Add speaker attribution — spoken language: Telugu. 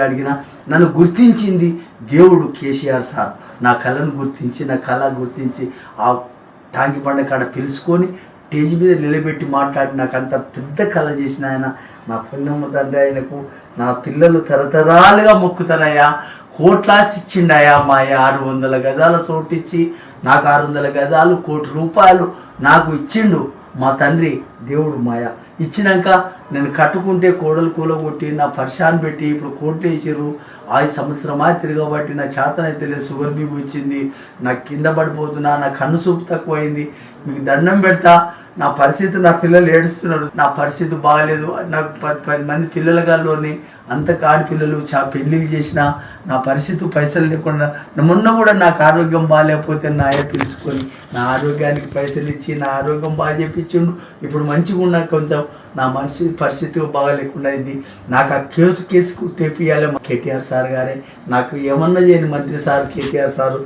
Speaker 1: అడిగిన నన్ను గుర్తించింది దేవుడు కేసీఆర్ సార్. నా కళను గుర్తించి, నా కళ గుర్తించి ఆ టాంకి బండ కాడ తెలుసుకొని స్టేజ్ మీద నిలబెట్టి మాట్లాడి నాకు అంత పెద్ద కళ చేసిన ఆయన నా పుణ్యమ్మ తండ్రి. ఆయనకు నా పిల్లలు తరతరాలుగా మొక్కుతారయ్యా. కోట్లాస్తి ఇచ్చిండయా మా 600 గజాల చోటిచ్చి నాకు 600 గజాలు ₹1,00,00,000 నాకు ఇచ్చిండు మా తండ్రి దేవుడు మాయ. ఇచ్చినాక నేను కట్టుకుంటే కోడలు కూలగొట్టి నా పరిశాన్ పెట్టి ఇప్పుడు కోట్లు వేసారు. 5 సంవత్సరమా తిరగబట్టి నా చేతనైతే లేదు. షుగర్ బీపీ వచ్చింది, నాకు కింద పడిపోతున్నా, నా కన్ను చూపు తక్కువైంది. మీకు దండం పెడతా. నా పరిస్థితి, నా పిల్లలు ఏడుస్తున్నారు, నా పరిస్థితి బాగలేదు. నాకు 10 మంది పిల్లల గాల్లోని అంత ఆడపిల్లలు పెళ్ళిళ్ళు చేసిన నా పరిస్థితి పైసలు లేకుండా మొన్న కూడా నాకు ఆరోగ్యం బాగాలేకపోతే నా అయ్య పిలుచుకొని నా ఆరోగ్యానికి పైసలు ఇచ్చి నా ఆరోగ్యం బాగా చేయించిండు. ఇప్పుడు మంచిగా ఉన్నా కొంచెం నా మనిషి పరిస్థితి బాగా లేకుండా అయింది. నాకు ఆ కేసు టేపియాలి కేటీఆర్ సార్ గారే. నాకు ఏమన్నా చేయని మంత్రి సార్ కేటీఆర్ సారు.